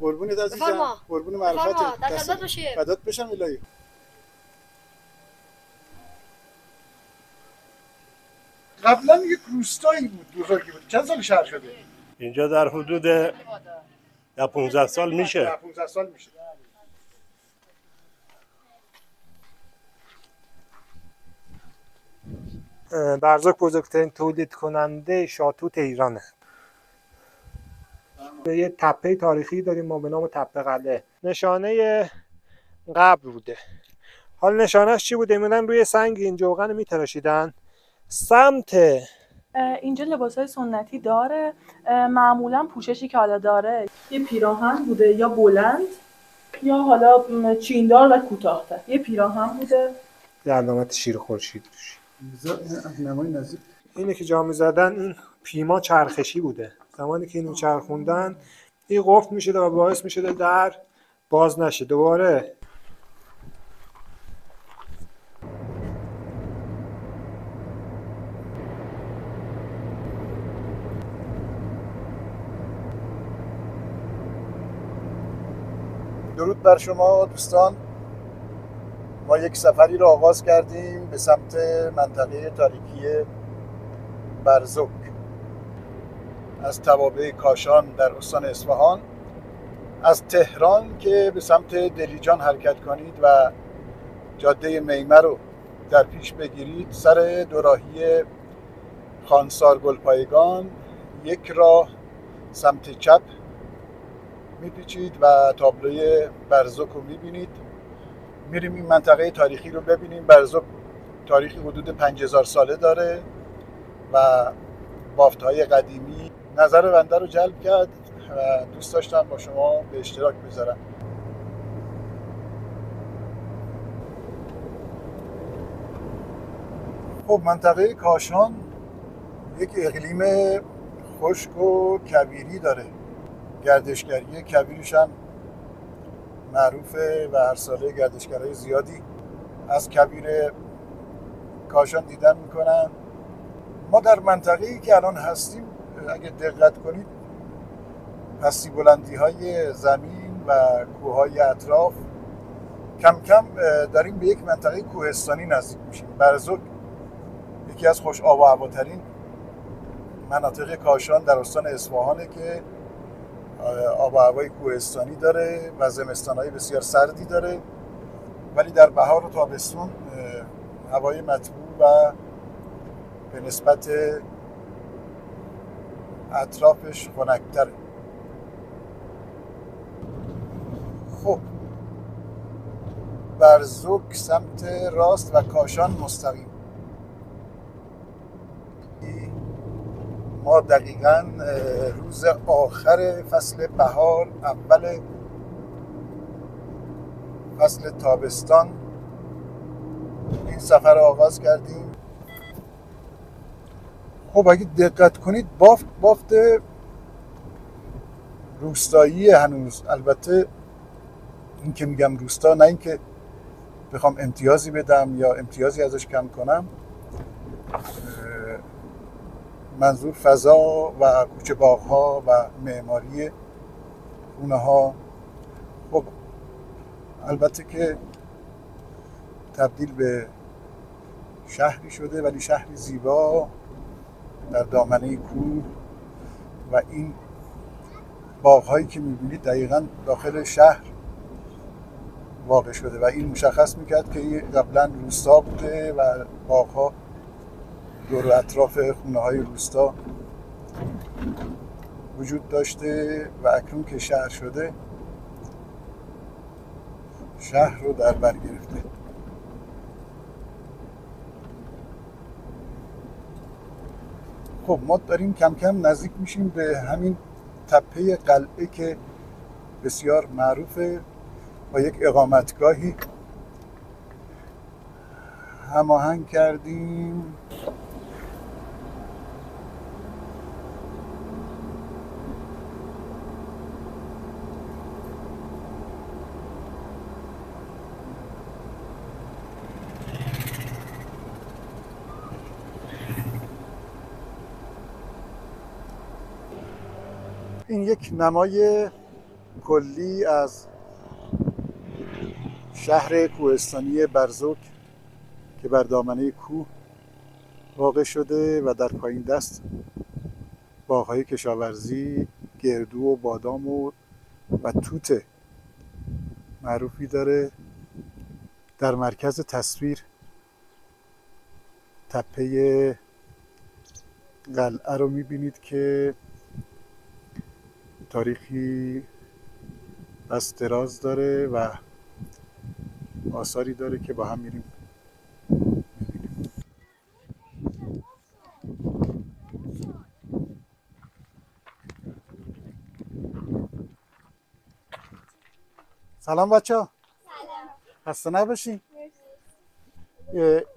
قربونت عزیزم، بفرما. قربون بفرما، معرفتت، در دست خدمت باشید. فدات بشم الهی. قبلا یک روستایی بود بزرگی بود. چند سال شهر شده؟ اینجا در حدود 15 سال میشه. 15 سال میشه. برزاک بزرگترین تولید کننده شاتوت ایرانه. یه تپه تاریخی داریم ما به نام تپه قلعه، نشانه قبر بوده. حالا نشانهش چی بوده؟ میمونن روی سنگ این جوغن میتراشیدن سمت اینجا لباسای سنتی داره، معمولا پوششی که حالا داره یه پیراهن بوده یا بلند یا حالا چیندار و کوتاه‌تر. یه پیراهن بوده علامت شیر خورشید روش. نمای نزدیک اینه که جا می‌زدن، این پیما چرخشی بوده. زمانی که اینو چرخوندن این قفل میشده و باعث میشده در باز نشه. دوباره درود بر شما دوستان. ما یک سفری را آغاز کردیم به سمت منطقه تاریخی برزوک از توابع کاشان در استان اصفهان. از تهران که به سمت دلیجان حرکت کنید و جاده میمه رو در پیش بگیرید، سر دوراهی خانسار گلپایگان یک راه سمت چپ میپیچید و تابلوی برزوک رو میبینید. میریم این منطقه تاریخی رو ببینیم. برزوک تاریخی حدود 5000 ساله داره و بافت‌های قدیمی نظر بنده رو جلب کرد و دوست داشتم با شما به اشتراک بذارم. خب منطقه کاشان یک اقلیم خشک و کویری داره. گردشگری کویریش هم معروفه و هر ساله گردشگرای زیادی از کویر کاشان دیدن میکنن. ما در منطقه‌ای که الان هستیم اگه دقت کنید پستی بلندی های زمین و کوههای اطراف کم کم داریم به یک منطقه کوهستانی نزدیک میشیم. برزوک یکی از خوش آب و هواترین مناطق کاشان در استان اصفهانه که آب و هوای کوهستانی داره و زمستان‌های بسیار سردی داره، ولی در بهار و تابستون هوای مطبوع و به نسبت اطرافش خنک‌تره. خب برزوک سمت راست و کاشان مستقیم. ما دقیقاً روز آخر فصل بهار اول فصل تابستان این سفر رو آغاز کردیم. خب اگه دقت کنید بافت روستایی هنوز. البته این که میگم روستا نه اینکه بخوام امتیازی بدم یا امتیازی ازش کم کنم، منظور فضا و کوچه باغ‌ها و معماری خونه‌ها. خب البته که تبدیل به شهری شده، ولی شهری زیبا در دامنه کوه و این باغ‌هایی که می‌بینید دقیقاً داخل شهر واقع شده و این مشخص می‌کرد که قبلا روستا بوده و باغ‌ها دور و اطراف خونه‌های روستا وجود داشته و اکنون که شهر شده شهر رو در بر گرفته. خب ما داریم کم کم نزدیک میشیم به همین تپه قلعه که بسیار معروفه، با یک اقامتگاهی هماهنگ کردیم. این یک نمای کلی از شهر کوهستانی برزوک که بر دامنه کوه واقع شده و در پایین دست باغ‌های کشاورزی، گردو و بادام و توت معروفی داره. در مرکز تصویر تپه قلعه رو میبینید که تاریخی بس دراز داره و آثاری داره که با هم میریم میبینیم. سلام بچه ها. خسته نباشین.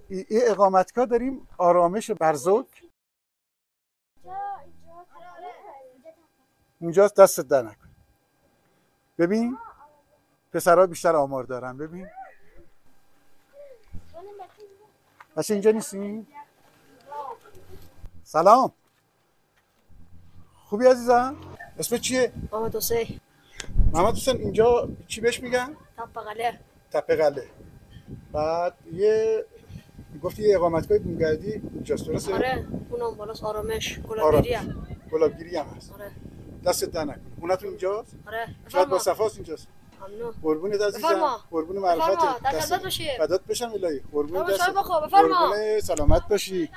این اقامتگاه داریم آرامش برزوک. اونجاست، دستت در نکن. ببین پسرها بیشتر آمار دارن. ببین بچه اینجا نیستین؟ سلام، خوبی عزیزم؟ اسمت چیه؟ محمد حسین. محمد حسین، اینجا چی بهش میگن؟ تپه قلعه. تپه قلعه. بعد گفتی یه اقامتگاه بومگردی اینجاست، درسته؟ آره، اونم بالاست، آرامش گلابگیری هم. گلابگیری هم هست. آره. دستت در نکن. خونتون اینجاست؟ آره. شاید با صفاست اینجاست. ممنون. قربونت عزیزم، قربون معرفتت. دست باشی. فدات بشم الهی. قربون دست. بفرما. قربون سلامت باشی.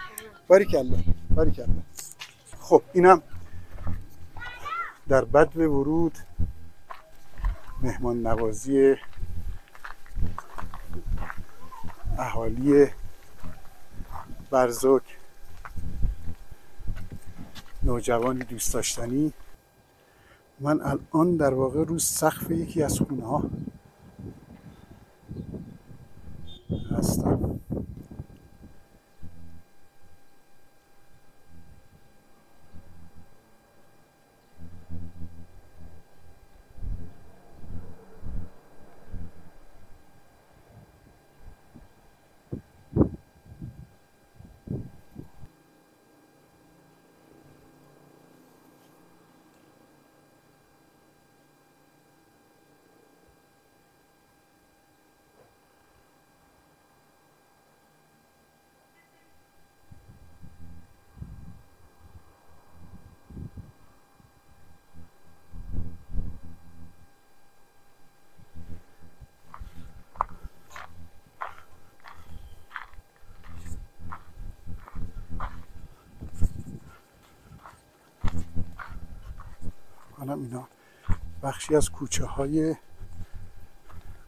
باریکلا باریکلا. خب اینم در بدو ورود مهمان نوازی اهالی برزوک، نوجوانی دوست داشتنی. من الان در واقع رو سقف یکی از خونه ها هستم. اینا بخشی از کوچه های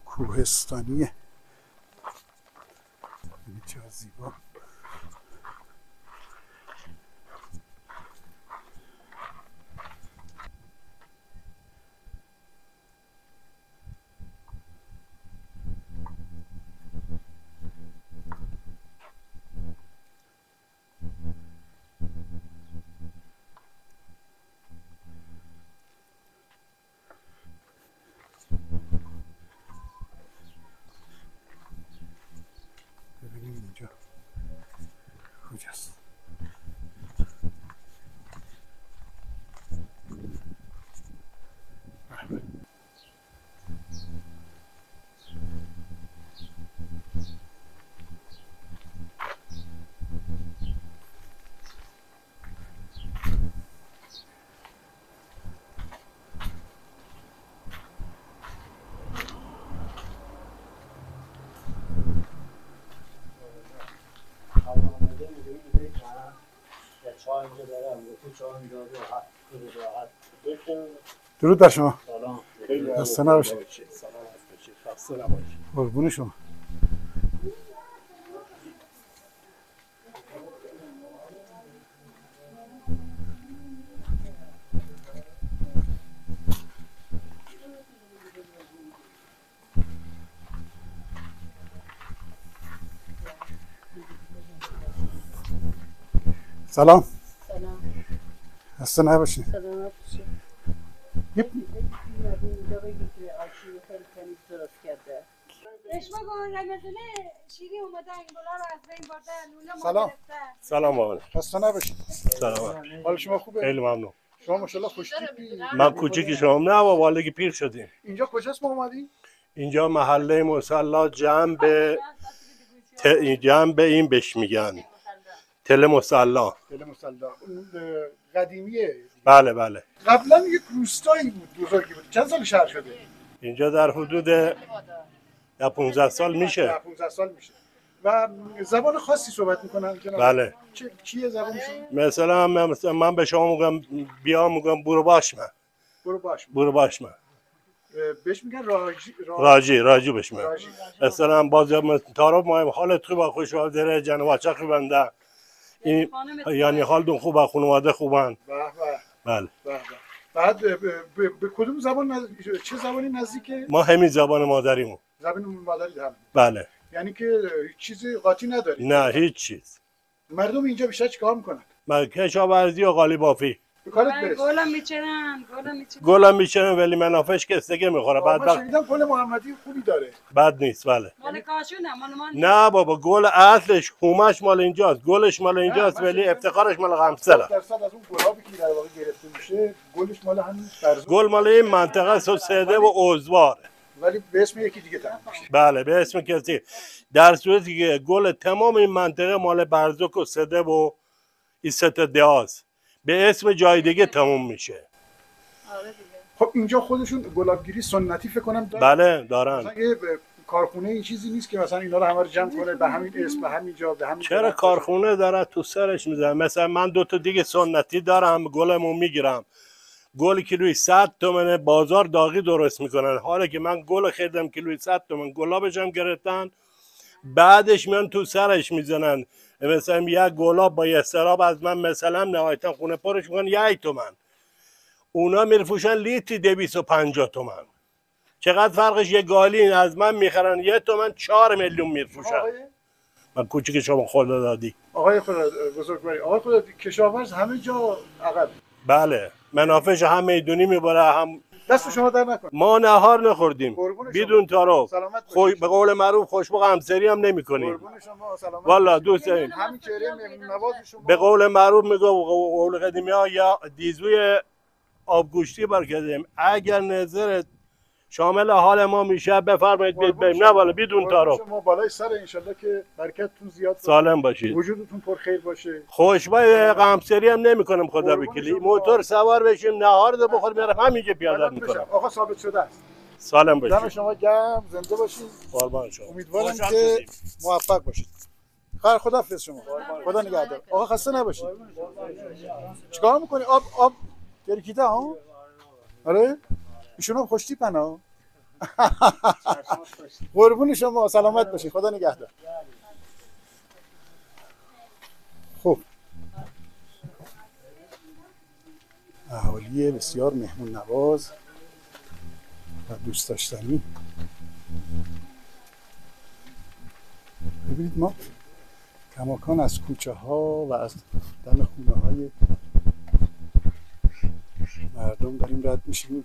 کوهستانیه. ببینید چه زیبا. اینجا کجاست؟ درود بر شما. سلام. خسته نباشید. قربون شما. سلام. خسته نباشید. سلام. سلام آقا. خسته نباشید. سلام. حال شما خوبه؟ خیلی ممنون. شما ماشاءالله خوشتیپی. من کوچیکی شما نه و والگی پیر شدیم. اینجا کجاست ما اومدیم؟ اینجا محله مصلا جنب این بهش میگن تل مصلا. تل مصلا اون قدیمیه. بله بله. قبلا یک روستایی بود بزرگی بود. چند سال شهر شده؟ اینجا در حدود 15 سال میشه. 15 سال میشه. و زبان خاصی صحبت میکنن جناب؟ بله. چیه زبانشون؟ مثلا من به شما میگم بیا میگم برو باش من. برو باش من. بهش میگن راجی بهش میگن. مثلا باز تعارف ما حالت خوبه خوش آمدید جنواچه خوبنده. این یعنی حالتون خوبه خانواده خوبن. بله. بعد به کدوم زبان چه زبانی نزدیکه؟ ما همین زبان مادریمون. زبان مادری هم. بله. یعنی که چیزی قاطی نداری؟ نه هیچ چیز. مردم اینجا بیشتر چیکار میکنن؟ کشاورزی و قالی بافی. گلم میچنن ولی منافعش کستگی میخوره. بعد من شنیدم گل محمدی خوبی داره. بد نیست بله. مال کاشونه مال من. نه بابا گل اصلش خومش مال اینجاست، گلش مال اینجاست ولی افتخارش مال قمصره. درصد از اون گلابی که در واقع گرفته میشه گلش مال همین برزو. گل مال این منطقه سوسده و اوزواره. ولی به اسم یکی دیگه تمام میشه. بله به اسم کسی. در صورتی که گل تمام این منطقه مال برزوک و سده و این ست دیاز به اسم جای دیگه تموم میشه. خب اینجا خودشون گلابگیری سنتی فکر کنم دارن. بله دارن. مثلا یه کارخونه این چیزی نیست که مثلا اینا رو همه رو جمع کنه به همین اسم به همین جا به همین. چرا کارخونه داره تو سرش میزنه؟ مثلا من 2 تا دیگه سنتی دارم گلمو میگیرم. گل کیلویی 100 تومنه بازار داغی درست میکنن. حالا که من گل خریدم کیلویی 100 تومن گلابش هم گرفتن بعدش میان تو سرش میزنن. مثلا یک گلاب با یه سراب از من مثلا نهایتا خونه پرش میکنن 1 تومن. اونا میرفوشن لیتری 250 تومن. چقدر فرقش؟ یه گالین از من میخرن 1 تومن 4 میلیون میرفوشن. من کوچیک شما خدا دادی. آقای خدا بزرگواری. آقای خدا کشاورز همه جا عقب. بله منافعش هم میدونی میبره هم. دست شما در نکن. ما نهار نخوردیم بدون تعارف. به قول معروف خوشبو همسری هم نمی‌کنیم. والا دوست داریم. همین چهره مهمون نواز شما. به قول معروف میگه قول قدیمی‌ها یا دیزوی آبگوشتی برکردیم. اگر نظرت شامل حال ما میشه بفرمایید بریم. نه والا بدون تعارف. شما بالای سر ان شاءالله که برکتتون زیاد باشه. سالم باشید. وجودتون پر خیر باشه. خوشبای غمسری هم نمی‌کنم خدا وکیلی. موتور سوار بشیم نهار رو بخوریم میرم همینجا پیاده می‌کنم. آقا ثابت شده است. سالم باشید. دم شما گرم زنده باشید. قربان شما. امیدوارم که موفق باشید. خیر خداحافظ شما. خدا نگهدار. آقا خسته نباشید. چیکار می‌کنی؟ آب گرکیده ها؟ آره؟ ایشون هم خوش تیپن ها. قربون شما سلامت باشید. خدا نگهدار. خب اهالی بسیار مهمون نواز و دوست داشتنی. ببینید ما کماکان از کوچه ها و از دم خونه های مردم داریم رد میشیم.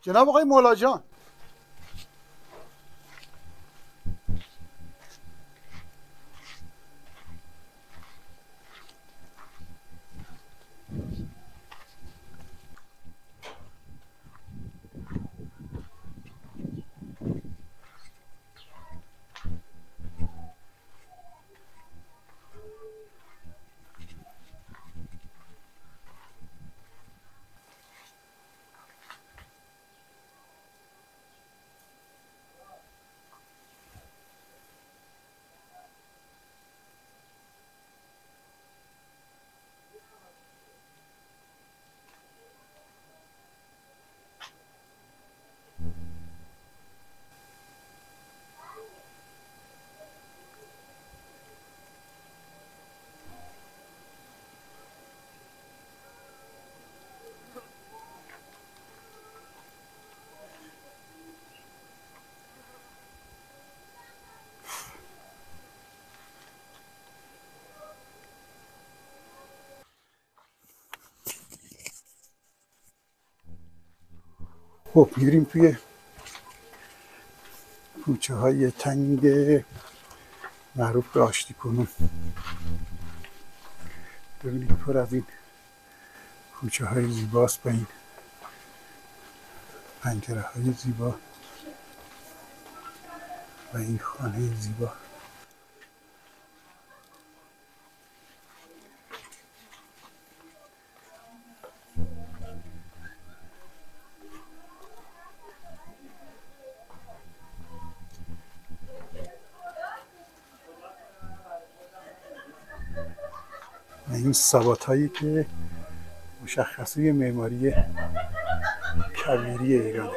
جناب آقای مولا جان خب میریم توی کوچه های تنگ معروف به آشتی کنون. ببینید پر از این کوچه های زیباست با این پنجره های زیبا و این خانه زیبا. و این سابات هایی که مشخصه معماری کویری ایرانه.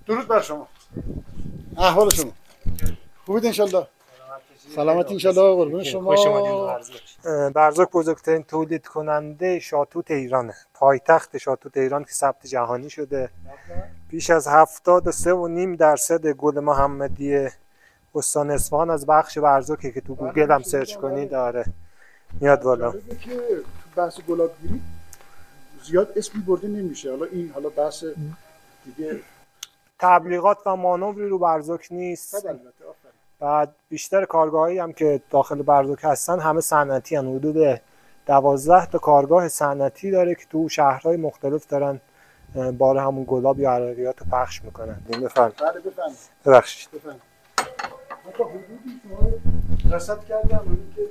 درود بر شما. احوال شما خوبید انشالله؟ سلامت انشالله. قربون شما. خوش اومدید. برزوک بزرگترین تولید کننده شاتوت ایرانه. پایتخت شاتوت ایران که ثبت جهانی شده. بیش از 73.5% گل محمدی استان اصفهان از بخش برزوکه که تو گوگل هم سرچ کنید داره میاد بالا. که تو بحث گلابگیری زیاد اسمی برده نمیشه. حالا این بحث دیگه تبلیغات و مانوری رو برزوک نیست. بعد بیشتر کارگاهایی هم که داخل برزوک هستن همه صنعتی ان. حدود 12 تا کارگاه صنعتی داره که تو شهرهای مختلف دارن بار همون گلاب یا عرقیات رو پخش میکنن. بفرمایید. بله بفرمایید. ببخشید. بفرمایید. حتی حدودی شما رصد کردم اونی که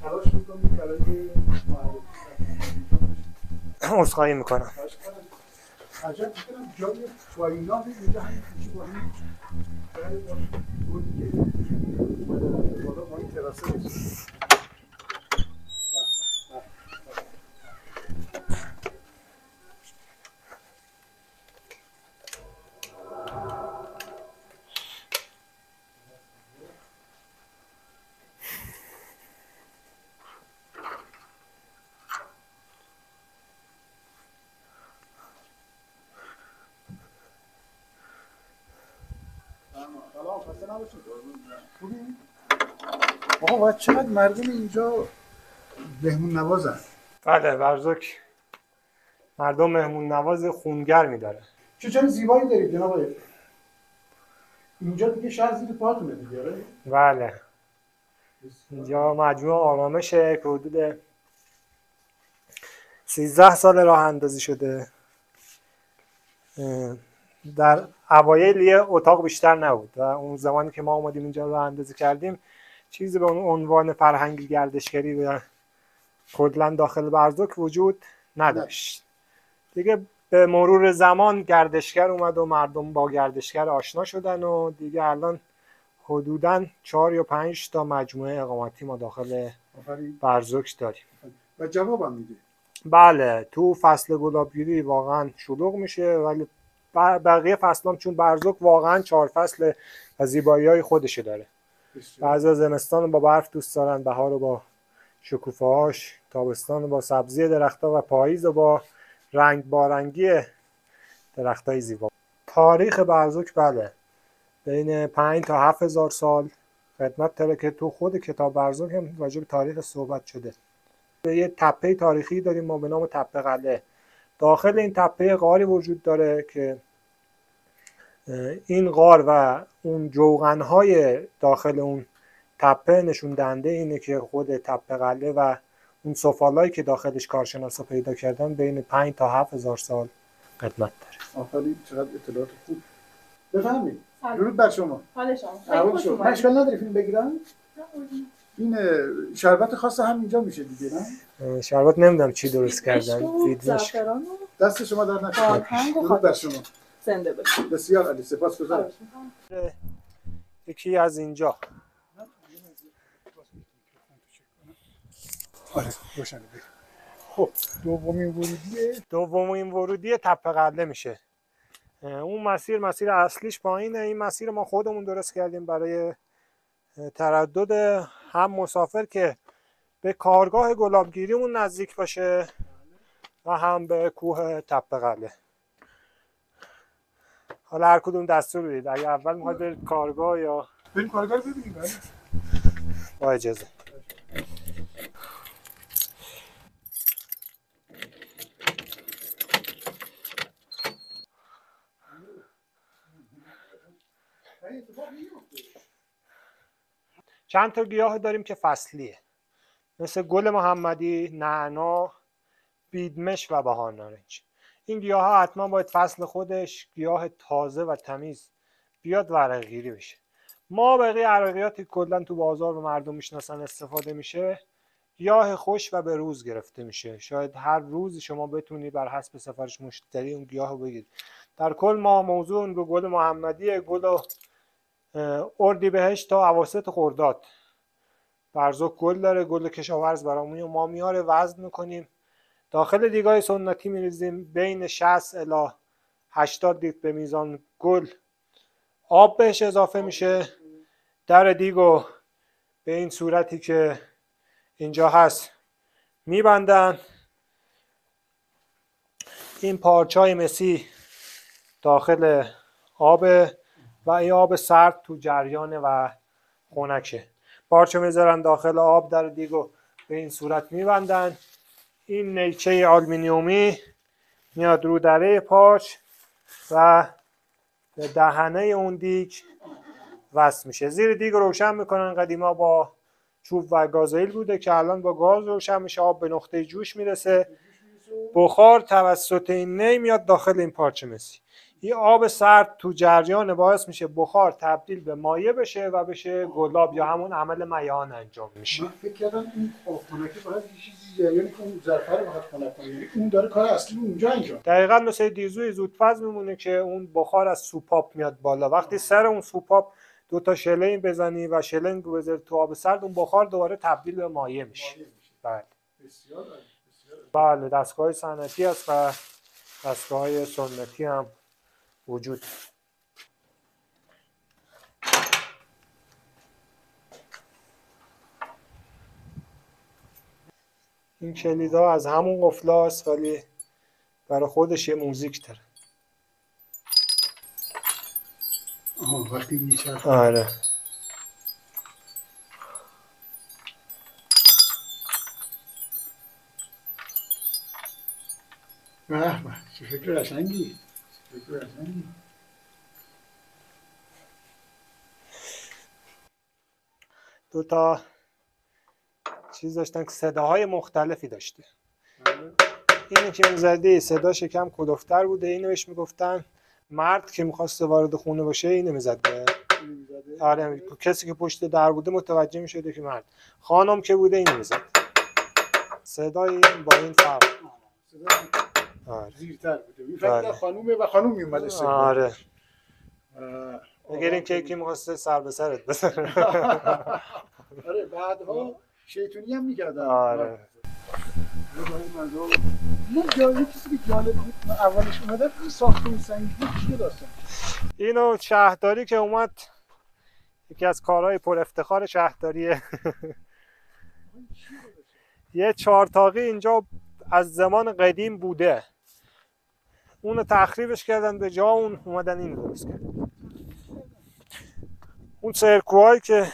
تلاش میکنید برای معرفی. عذرخواهی میکنم. عجب میکنم جای فاینا اینجا همین کوچه بالا ما این تراسه نیست. آقا باید چقدر مردم اینجا مهمون نوازن. بله برزوک مردم مهمون نواز خونگرمی داره. چه جای زیبایی دارید جناب آقای. اینجا دیگه شهر زیر پاتونه دیگه. بله اینجا مجموعه آرامشه که حدود 13 سال راه اندازی شده. در اوایل یه اتاق بیشتر نبود و اون زمانی که ما اومدیم اینجا راه اندازی کردیم چیزی به اون عنوان فرهنگی گردشگری و کلاً داخل برزوک وجود نداشت. دیگه به مرور زمان گردشگر اومد و مردم با گردشگر آشنا شدن و دیگه الان حدوداً 4 یا 5 تا مجموعه اقامتی ما داخل برزوک داریم. و جوابم میده. بله تو فصل گلابگیری واقعاً شلوغ میشه ولی بقیه فصلام چون برزوک واقعاً 4 فصل و زیبایی‌های خودشه داره. بعضی زمستان با برف دوست دارن، بهار رو با شکوفه‌هاش، تابستان با سبزی درخت‌ها و پاییز رو با رنگ بارنگی درخت‌های زیبا. تاریخ برزوک بله بین 5 تا 7000 سال خدمت داره که تو خود کتاب برزوک هم راجع به تاریخ صحبت شده. یه تپه تاریخی داریم ما به نام تپه قلعه. داخل این تپه غاری وجود داره که این غار و اون جوغن‌های داخل اون تپه نشون دهنده اینه که خود تپه قلعه و اون سفالایی که داخلش کارشناسا پیدا کردن بین 5 تا 7000 سال قدمت داره. آفرین چقدر اطلاعات خوب. بفهمید. درود بر شما. حال شما. احوال شما. اشکال نداره فیلم بگیرم؟ این شربت خاص هم اینجا میشه دیگه نه؟ شربت نمیدونم چی درست کردن. زعفران دست شما در نکنه. درود بر شما. زنده باشید. بسیار عالی، سپاسگزارم. یکی از اینجا. آره روشنه. خب دومین ورودی تپه قله میشه. اون مسیر اصلیش پایینه. این مسیر ما خودمون درست کردیم برای تردد هم مسافر که به کارگاه گلابگیریمون نزدیک باشه و هم به کوه تپه قله. حالا هر کدوم دستور بدید. اگه اول میخواید برید کارگاه یا بریم کارگاه رو ببینیم. بله با اجازه. چند تا گیاه داریم که فصلیه، مثل گل محمدی، نعنا، بیدمش و بهار نارنج. این گیاه ها حتما باید فصل خودش گیاه تازه و تمیز بیاد و عرقگیری بشه. ما بقیه عرقیاتی کلا تو بازار و مردم میشناسن استفاده میشه، گیاه خوش و به روز گرفته میشه. شاید هر روز شما بتونی بر حسب سفارش مشتری اون گیاه رو بگیرید. در کل ما موضوع رو گل محمدی، گل اردیبهشت تا اواسط خرداد. برزق گل داره، گل کشاورز برامون ما میاره، وزن میکنیم، داخل دیگای سنتی میریزیم. بین 60 الی 80 لیتر به میزان گل آب بهش اضافه میشه. در دیگو به این صورتی که اینجا هست میبندن. این پارچای مسی داخل آب و این آب سرد تو جریان و خنکه. پارچه میذارن داخل آب، در دیگو به این صورت میبندن. این نیچه آلومینیومی میاد رو دره پارچ و به دهنه اون دیگ وصل میشه. زیر دیگ روشن میکنن. قدیما با چوب و گازوئیل بوده که الان با گاز روشن میشه. آب به نقطه جوش میرسه، بخار توسط این نی میاد داخل این پارچه مسی. این آب سرد تو جریان باعث میشه بخار تبدیل به مایع بشه و بشه گلاب یا همون عمل میان انجام میشه. من فکر کردم این آب خنکی باید یه چیزی جریانی که اون ظرفه رو بخواد خنک کنه، یعنی اون داره کار اصلی اونجا انجام. دقیقاً مثل دیزوی زودفز میمونه که اون بخار از سوپاپ میاد بالا. وقتی سر اون سوپاپ دو تا شلنگ بزنی و شلنگ رو بذاری تو آب سرد، اون بخار دوباره تبدیل به مایع میشه. بله. بسیار بله، دستگاه صنعتی است و دستگاه سنتی هم وجود. این کلیدا از همون قفلاست ولی برای خودش یه موزیک داره. وقتی میچرخه. آره. به به، چه فکر قشنگی. دو تا چیز داشتن که صداهای مختلفی داشته. اینو که می‌زدی صداش یکم کلوفتر بوده. اینو بهش میگفتن مرد که می‌خواسته وارد خونه باشه اینو می‌زده. آره، کسی که پشت در بوده متوجه می‌شده که مرد. خانم که بوده اینو می‌زد. صدای این با این فرق. آره. زیرتر بوده. می‌فهمید خانومه و خانوم میومد استقبال. آره. اگر این که یکی می‌خواسته سر به سرت بزنه. آره، بعدها شیطونی هم می‌کردن. آره. من جایی چیزی که جالب بود اولش اومدم این ساختمون سنگی بود چیه داستان؟ اینو شهرداری که اومد، یکی از کارهای پر افتخار شهرداریه. یه چهارتاقی اینجا از زمان قدیم بوده، اونو تخریبش کردن، به جا اون اومدن اینو درست کردن. اون سرکوهایی که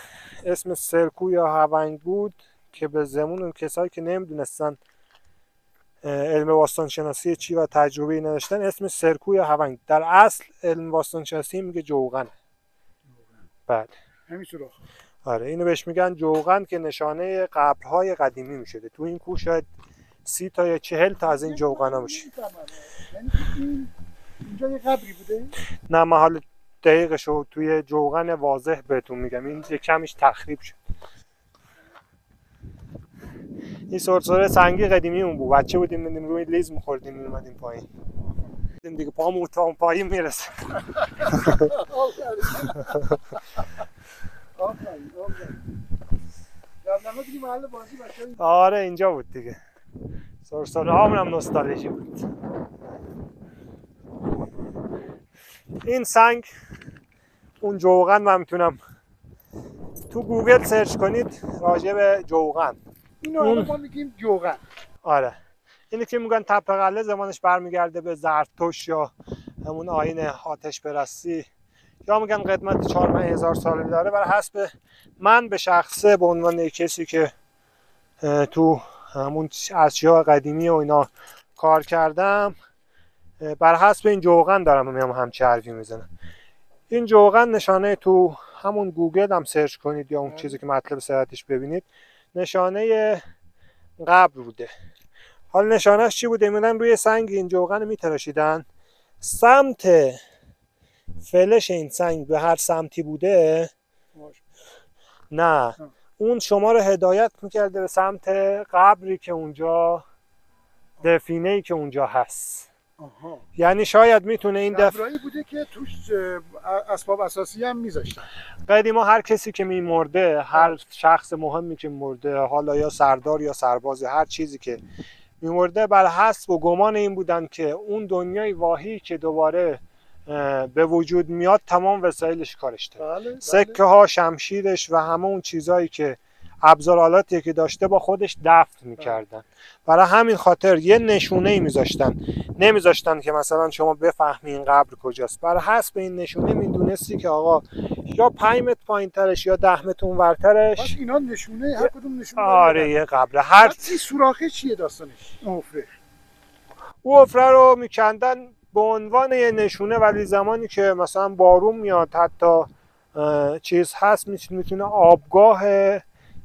اسم سرکو یا هونگ بود که به زمان اون کسایی که نمیدونستن علم باستانشناسی چی و تجربه نداشتن اسم سرکو یا هونگ. در اصل علم باستانشناسی میگه جوغنه. بله همین سراخ. آره، اینو بهش میگن جوغن که نشانه قبرهای قدیمی میشده. تو این کوه شاید 30 تا یا 40 تا از این جوغنا باشه. یعنی اینجا یه قبری بوده؟ نه، محل دقیقشو توی جوغن واضح بهتون میگم. این یه کمیش تخریب شد. این سرسره سنگی قدیمی اون بود. بچه بودیم می‌دیم روی لیز می‌خوردیم میومدیم پایین. دیگه پامون تا اون پایین میرسه. آره اینجا بود دیگه. سرسره هامونم نوستالژی بود. این سنگ اون جوغن من میتونم تو گوگل سرچ کنید راجع به جوغن. اینو ما میگیم جوغن. آره اینی که میگن تپه قلعه زمانش برمیگرده به زرتشت یا همون آیین آتش پرستی، یا میگن قدمت 4000 ساله داره. بر حسب من به شخصه به عنوان کسی که تو همون اشیاء قدیمی و اینا کار کردم، بر حسب این جوغن دارم میام همچه حرفی میزنم. این جوغن نشانه تو همون گوگل هم سرچ کنید یا اون چیزی که مطلب صحتش ببینید، نشانه قبر بوده. حالا نشانهش چی بوده؟ میدن روی سنگ این جوغن میتراشیدن، سمت فلش این سنگ به هر سمتی بوده نه اون شما رو هدایت میکرده به سمت قبری که اونجا، دفینه‌ای که اونجا هست. یعنی شاید میتونه این قبرایی بوده که توش اسباب اساسی هم میذاشتن. قدیما هر کسی که میمرده، هر شخص مهمی که مرده، حالا یا سردار یا سرباز، هر چیزی که میمرده، بر حسب و گمان این بودن که اون دنیای واهی که دوباره به وجود میاد تمام وسایلش کارش داره. بله، سکه ها، شمشیرش و همه اون چیزایی که ابزارالاتی که داشته با خودش دفن میکردن. برای همین خاطر یه نشونه میذاشتن، نمیذاشتن که مثلا شما بفهمی این قبر کجاست. برای حسب این نشونه میدونستی که آقا یا 5 متر پایین ترش یا 10 متر اونورترش. بس اینا نشونه، هر کدوم نشونه آره یه قبره. هر این سوراخه چیه داستانش؟ او حفره رو میکندن به عنوان یه نشونه، ولی زمانی که مثلا بارون میاد، حتی چیز هست، میتونه آبگاه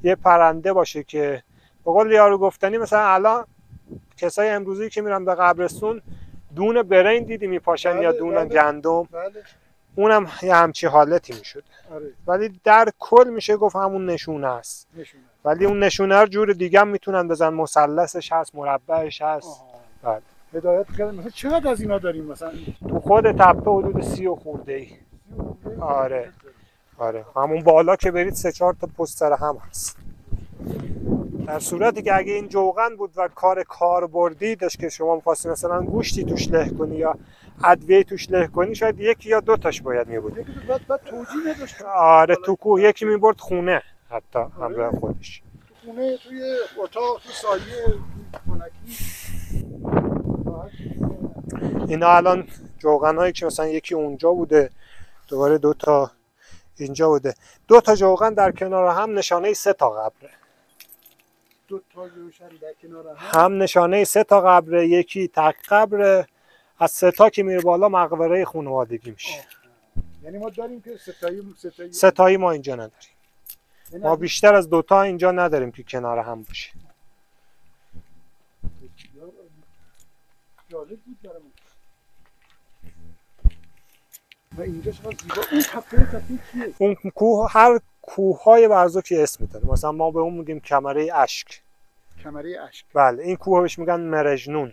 یه پرنده باشه که به قول یارو گفتنی، مثلا الان کسای امروزی که میرن به قبرستون دون برنج دیدی میپاشن یا دون گندم، اونم یه همچی حالتی میشد. ولی در کل میشه گفت همون نشونه است. ولی اون نشونه رو جور دیگه هم میتونن بزن، مثلثش هست، مربعش هست. بله. هدایت کردن. مثلا چقدر از اینا داریم؟ مثلا تو خود تپه حدود 30 و خورده ای. آره همون بالا که برید 3-4 تا پشت سر هم هست. در صورتی که اگه این جوغن بود و کاربردی داشت که شما می‌خواستی مثلا گوشتی توش له کنی یا ادویه توش له کنی، شاید 1 یا 2 تاش باید می‌بود. بعد توجیه نداشت. آره تو کوه یکی می‌برد خونه، حتی همراه خودش. تو خونه، توی اتاق، تو سایه خنکی. اینا الان جوغن‌هایی که مثلا یکی اونجا بوده، دوباره 2 تا اینجا بوده. 2 تا جوغن در کنار هم نشانه 3 تا قبره. 2 تا جوشن در کنار هم نشانه 3 تا قبره، یکی تک قبره. از 3 تا که میره بالا مقبره خانوادگی میشه. یعنی ما داریم که ستایی ما اینجا نداریم. ما بیشتر از 2 تا اینجا نداریم که کنار هم باشه. جالب بود برام. و اینجا چقدر زیبا. اون تپه کیه؟ اون کوه، هر کوه‌های برزوکی اسم داره. مثلا ما به اون میگیم کمره اشک. کمره اشک. بله این کوه بهش میگن مرژنون.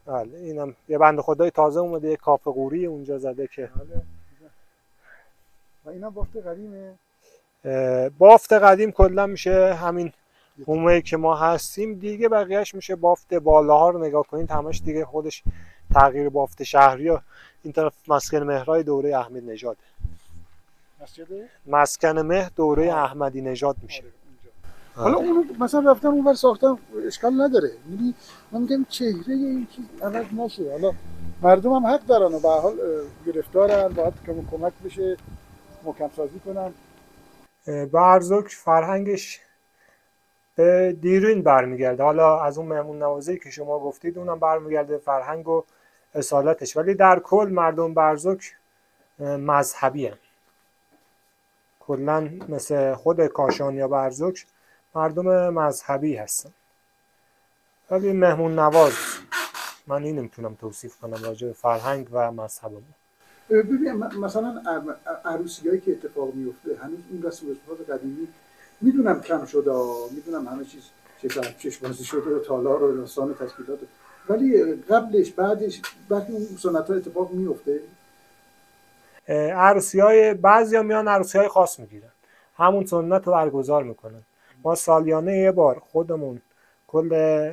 بله اینم یه بنده خدای تازه اومده یه کافه قوری اونجا زده که. بله. و اینا بافت قدیمه. بافت قدیم کلا میشه همین حومه‌ای که ما هستیم دیگه. بقیه‌اش میشه بافت بالاها رو نگاه کنید همش دیگه خودش تغییر بافت شهری. و این طرف مسکن مهرای دوره احمدی نژاد. مسکن مهر دوره احمدی نژاد میشه. حالا اونو مثلا رفتن اونور ساختن اشکال نداره. میگی من میگم چهره این چیز عوض نشه. حالا مردم هم حق دارن و به هر حال گرفتارن، باید کمک بشه محکم سازی کنن. برزوک فرهنگش به دیرین برمیگرده. حالا از اون مهمون نوازی که شما گفتید اونم برمیگرده فرهنگ و اصالتش، ولی در کل مردم برزوک مذهبی هستند. کلا مثل خود کاشان یا برزوک مردم مذهبی هستن. ولی مهمون نواز، من این نمیتونم توصیف کنم راجع به فرهنگ و مذهب ما. ببین مثلا عروسیایی که اتفاق میفته هنوز اون رسم و رسومات قدیمی میدونم کم شده، میدونم همه چیز چشم‌بازی شده و تالار و داستان تشکیلات، ولی قبلش بعدش وقتی اون سنت ها اتفاق میفته عروسی های بعضی ها میان عروسی های خاص میگیرن، همون سنت رو برگزار میکنن. ما سالیانه یه بار خودمون کل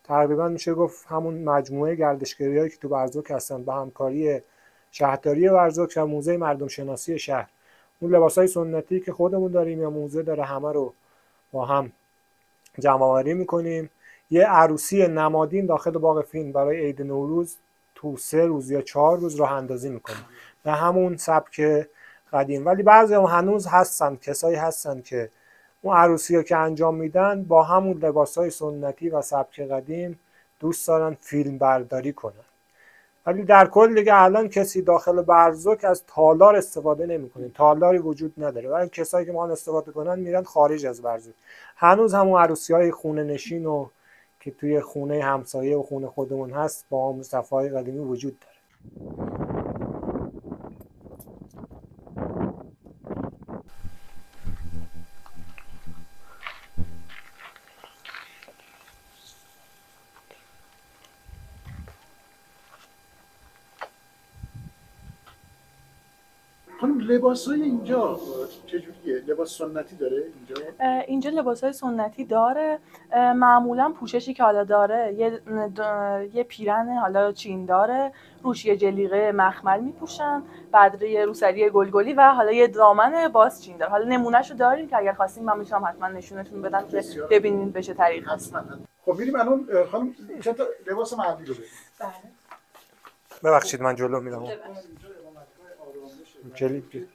تقریبا میشه گفت همون مجموعه گردشگری هایی که تو برزوک هستن با همکاری شهرداری برزوک و موزه مردم شناسی شهر، اون لباس های سنتی که خودمون داریم یا موزه داره همه رو با هم جمع آوری میکنیم. یه عروسی نمادین داخل باغ فین برای عید نوروز تو 3 روز یا 4 روز راه اندازی میکنیم به همون سبک قدیم. ولی بعضی هم هنوز هستن، کسایی هستن که اون عروسی رو که انجام میدن با همون لباسای سنتی و سبک قدیم دوست دارن فیلم برداری کنن. ولی در کل دیگه الان کسی داخل برزوک از تالار استفاده نمیکنه، تالاری وجود نداره. ولی کسایی که میخوان استفاده کنن میرن خارج از برزوک. هنوز همون عروسی‌های خونه نشین و که توی خونه همسایه و خونه خودمون هست با همون صفای قدیمی وجود داره. خانم لباس های اینجا چجوریه؟ لباس سنتی داره اینجا؟ اینجا لباسای سنتی داره، معمولا پوششی که حالا داره یه پیرن حالا چین داره، روش یه جلیقه مخمل میپوشن، بعد یه روسری گلگلی و حالا یه دامن باز چین داره. حالا نمونهشو داریم که اگر خواستین من میتونم حتما نشونتون بدم که ببینید به چه طریق هست. خب میریم الان خانم چند تا لباس محلی رو ببینیم. بله. ببخشید من جلو میرم. کلیپ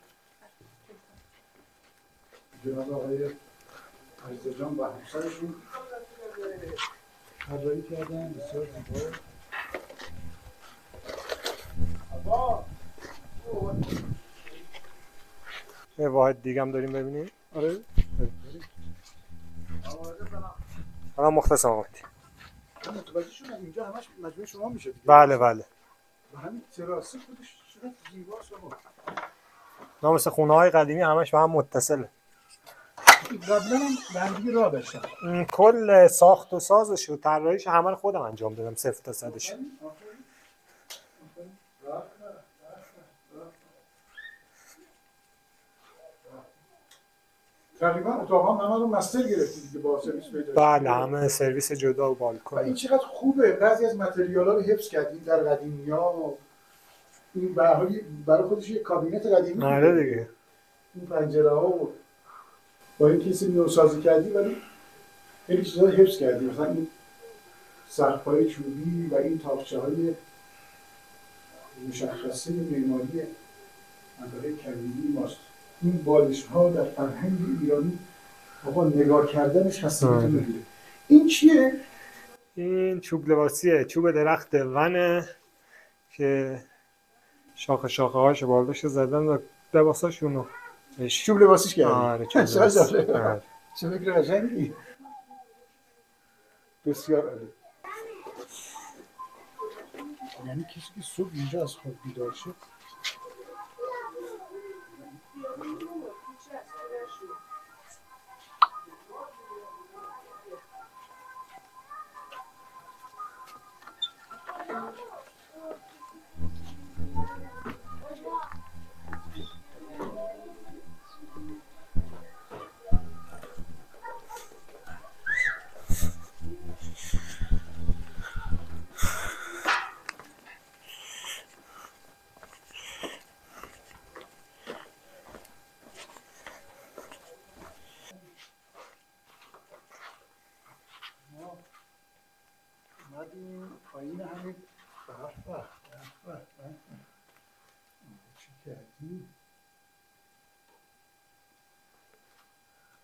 جناب آقای عزیزجان و همسرشون طراحی کردن، بسیار زیبا. یه واحد دیگه هم داریم ببینیم. آره الان مختصم آمدی. متوجه شدم اینجا همش مجموعه شما میشه دیگه. بله بله. و همین تراسی خودش چقدر زیباست بابا. نه مثل خونه های قدیمی همش به هم متصله. قبلا هم به هم دیگه راه داشتن. کل ساخت و سازش و طراحیش همه رو خودم انجام دادم 0 تا 100ش. تقریبا اتاقا همه رو مستر گرفتید دیگه با سرویس پیدا. بله همه سرویس جدا و و بالکن. این چقدر خوبه، بعضی از متریالا رو حفظ کردیم در قدیمی‌ها. این برای خودش یک کابینت قدیمی. آره دیگه. این پنجره‌ها و با این کیسه نوسازی کردیم ولی خیلی چیزا رو حفظ کردیم. مثلا این سقف‌های چوبی و این تاقچه‌های مشخصه معماری منطقه کبیری ماست. این بالش‌ها در فرهنگ ایرانی آقا نگاه کردنش خستگیتون میگیره. این چیه؟ این چوب لباسیه، چوب درخت ونه که شاخه هاش بالش زدن و لباساشونو چوب لباسیش کردی؟ آره چوب لباسی. چه فکر قشنگی. بسیار عالی. یعنی کسی که صبح اینجا از خواب بیدار شد اومدیم پایین همین چی کردیم؟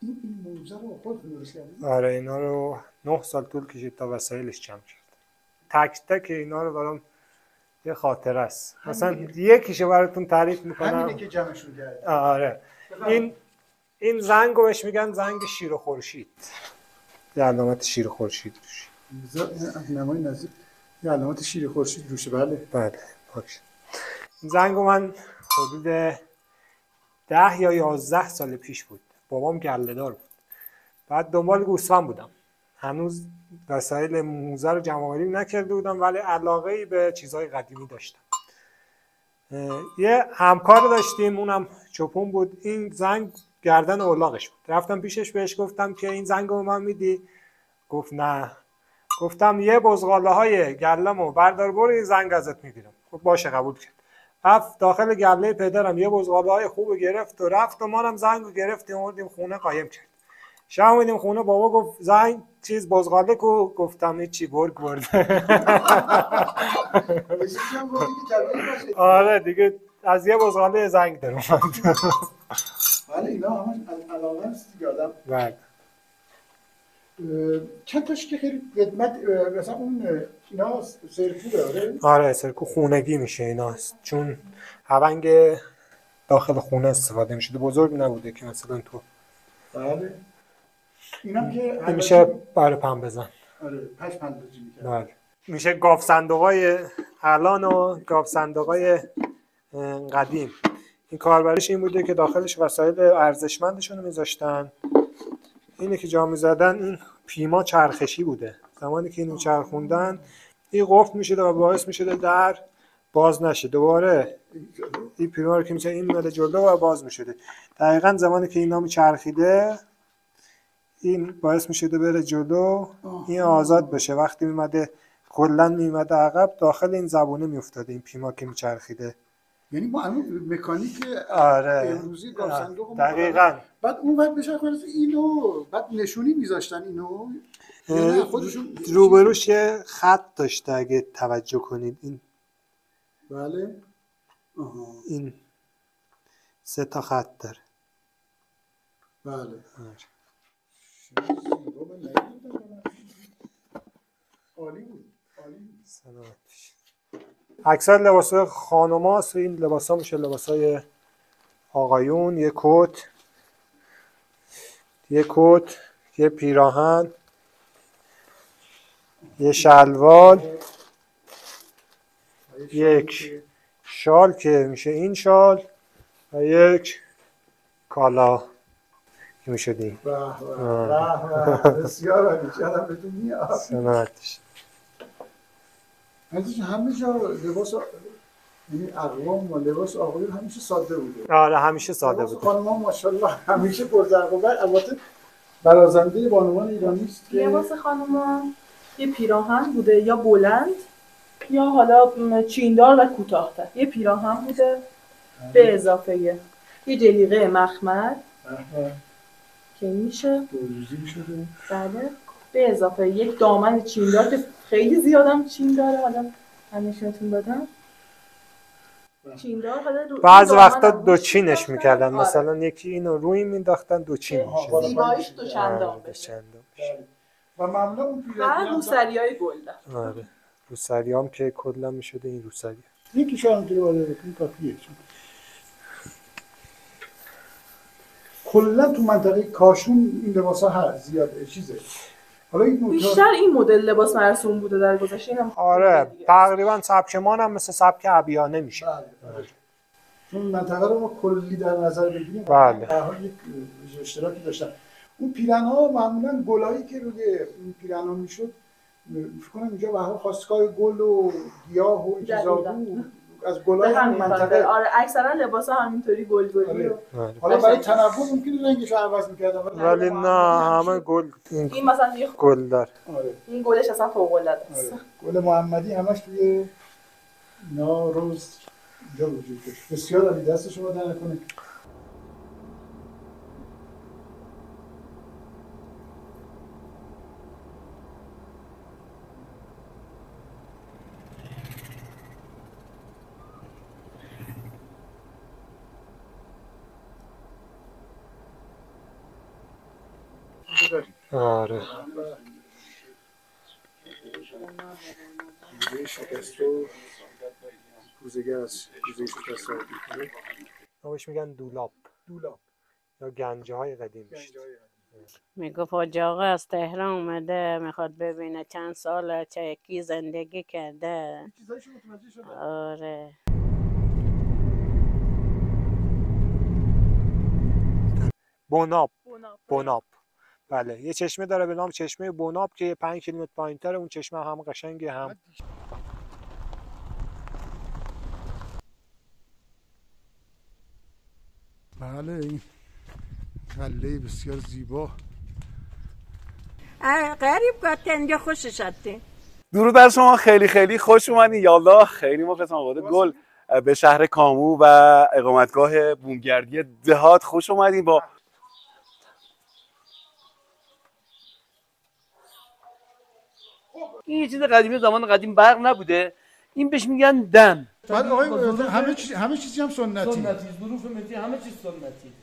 این موزه رو خود درست کردیم؟ آره اینا رو 9 سال طول کشید تا وسایلش جمع کرد. تک تک اینا رو برام یه خاطره است. مثلا یکیشو براتون تعریف میکنم. همینه که جمعشون کرد. آره این زنگ رو بهش میگن زنگ شیر و خورشید. یه علامت شیر و خورشید روش. نمای نزدیک یه علامت شیر خورشید روشه. بله بله پاک. این زنگ رو من حدود 10 یا 11 سال پیش بود. بابام گله‌دار بود. بعد دنبال گوسفند بودم. هنوز وسایل موزه رو جمع‌آوری نکرده بودم، ولی علاقه‌ای به چیزهای قدیمی داشتم. یه همکار داشتیم، اونم چپون بود. این زنگ گردن اولاغش بود. رفتم پیشش بهش گفتم که این زنگ رو من میدی؟ گفت نه. گفتم یه بزغاله های گله‌مو بردار برو، این زنگ ازت میگیرم. خب باشه قبول کرد. رفت داخل گله پدرم یه بزغاله های خوب گرفت و رفت و منم زنگ رو گرفتیم آوردیم خونه قایم کرد. شب اومدیم خونه، بابا گفت زنگ چیز بزغاله کو؟ گفتم هیچی، گرگ برده. آره دیگه از یه بزغاله زنگ در اومد. ولی اینا همش علاقه است دیگه آدم. بله. چند تاش که خیلی قدمت، مثلا اون اینا سرکو داره؟ آره سرکو خونگی میشه اینا، چون هونگ داخل خونه استفاده میشه، بزرگ نبوده که مثلا تو. بله. اینم که میشه برای پن بزن. آره پش پندازی میکنه. بله. میشه گاف صندوقای الان و گاف صندوقای قدیم. این کاربریش این بوده که داخلش وسایل ارزشمندشون رو میذاشتن. اینه که جا میزدن، این پیما چرخشی بوده. زمانی که اینو چرخوندن این قفل میشده و باعث میشده در باز نشه. دوباره این پیما رو که میشه این میاد جلو و باز میشده. دقیقاً زمانی که اینا میچرخیده این باعث میشده بره جلو، این آزاد بشه. وقتی میمده کلا میمده عقب، داخل این زبونه میافتاده این پیما که میچرخیده. یعنی ما الان مکانیک آره امروزی گاف صندوق دقیقاً. بعد اون وقت بشه خلاص اینو بعد نشونی میذاشتن اینو خودشون روبروش یه خط داشته اگه توجه کنید. این بله این 3 تا خط داره. بله عالی بود. اکثر لباسای خانوماست. این لباسا میشه لباسای آقایون. یه کت، یه پیراهن، یه شلوار، یک شال که میشه این شال و یک کالا که میشه این. بسیار عالی. چقدر بهتون میاد. سنتش همه جا لباس، یعنی اقوام و لباس آقایون همیشه ساده بوده. آره همیشه ساده بوده. خانم‌ها ماشاءالله همیشه پرزرق و برق. البته برازنده بانوان ایرانی است که لباس خانم‌ها یه پیراهن بوده یا بلند یا حالا چیندار و کوتاه‌تر. یه پیراهن بوده به اضافه یه جلیقه مخمل که میشه دوروزی می‌شده. بله. به اضافه یک دامن چیندار که خیلی زیادم چین داره. حالا همیشه‌تون بدم چیندار. حالا بعض وقتا دو چینش میکردن. مثلا یکی اینو روی مینداختن دو چین میشه. زیباییش دو چندان بشه. و معمولا اون و روسریای گلدن. آره روسریام که کلا میشده این روسری. یکی شاید دیگه بالا بکنیم کافیه. کلا تو منطقه کاشون این لباسا هست زیاد چیزه. حالا این بیشتر این مدل لباس مرسوم بوده در گذشته. اینم آره تقریبا سبک ما هم مثل سبک ابیانه میشه. بله. چون منطقه رو ما کلی در نظر بگیریم بله. به هر یک اشتراکی داشتن. اون پیرن‌ها معمولا گلایی که روی این پیرن‌ها میشد، فکر کنم اینجا به هر خواستگاه گل و گیاه و چیزا بود. از گلای همین منطقه. آره اکثرا لباسا همینطوری گلگلی. حالا برای تنوع ممکنه رنگش رو عوض می‌کردن ولی نه همه گل. این مثلا یه گل داره. آره. این گلش اصلا فوق‌العاده است. گل محمدی همش توی اینا روز اینجا وجود داشت. بسیار عالی. دست شما در نکنه. آره کوزه شکست و کوزه‌گر از کوزه شکست رو میکنه. بهش میگن دولاب یا گنجه های قدیم. میگفت حاج آقا از تهران اومده میخواد ببینه چند سال چه کی زندگی کرده. آره بناب بله یه چشمه داره به نام چشمه بوناب که 5 کیلومتر پایین‌تر. اون چشمه هم قشنگه هم بله این قله بسیار زیبا. غریب گفت اینجا خوشش شده. درود بر شما، خیلی خیلی خوش اومدین. یالله خیلی مخلصم. آباد گل به شهر کامو و اقامتگاه بومگردی دهات خوش اومدین. با این یه چیز قدیمی، زمان قدیم برق نبوده، این بهش میگن دم. بعد آقای همه چیزی هم سنتی. سنتی، ظروف متی، همه چیز سنتی.